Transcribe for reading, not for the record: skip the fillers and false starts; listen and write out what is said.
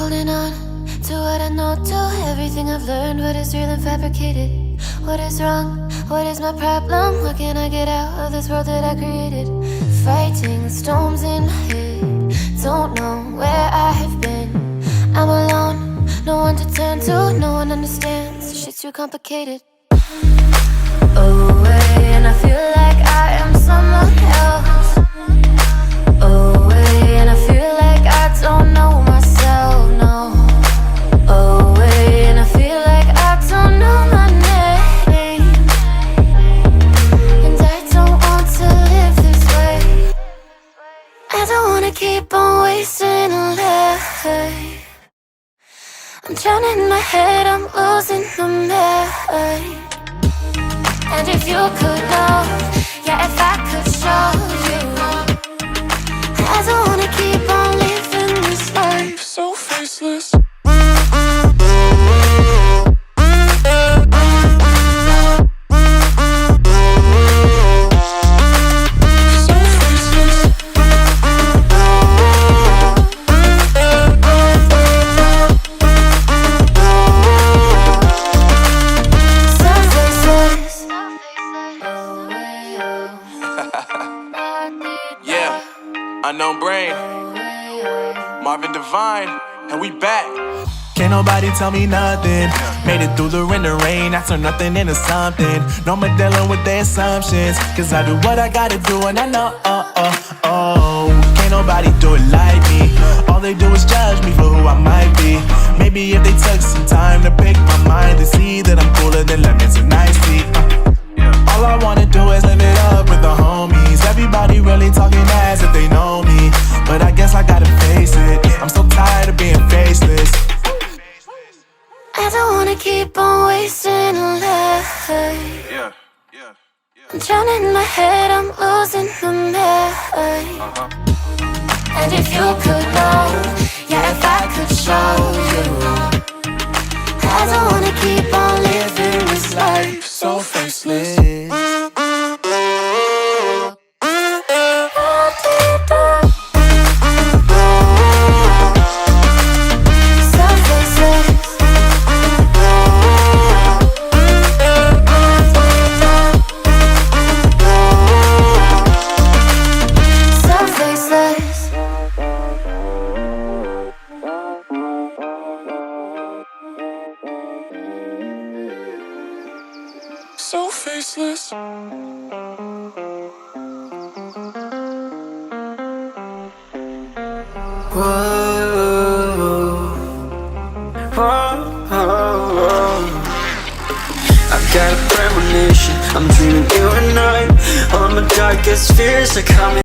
holding on to what I know, to everything I've learned. What is real and fabricated? What is wrong? What is my problem? What can I get out of this world that I created? Fighting the storms in my head. Don't know where I have been. I'm alone, no one to turn to. No one understands, shit's too complicated. Away, and I feel like I am someone else. Away, and I feel like I don't know myself, no. Away, and I feel like I don't know my name. And I don't want to live this way. I don't wanna keep on wasting a life. I'm drowning in my head, I'm losing my mind. And if you could know, yeah, if I could show you, I don't wanna keep on living this life so faceless. Unknown Brain, Marvin Divine, and we back. Can't nobody tell me nothing. Made it through the rain and rain, I turn nothing into something. No more dealing with their assumptions, cause I do what I gotta do and I know, can't nobody do it like me. All they do is judge me for who I might be. Maybe if they took some time to pick my mind, they see that I'm cooler than lemons and iced tea. All I wanna do is live it up with the homies. Everybody really talking as if they know me, but I guess I gotta face it. I'm so tired of being faceless. I don't wanna keep on wasting a life. I'm drowning in my head, I'm losing my mind. And if you could know, yeah, if I could show you, I don't wanna keep on living this life so faceless. So faceless. I've got a premonition, I'm dreaming you and I. All my darkest fears are coming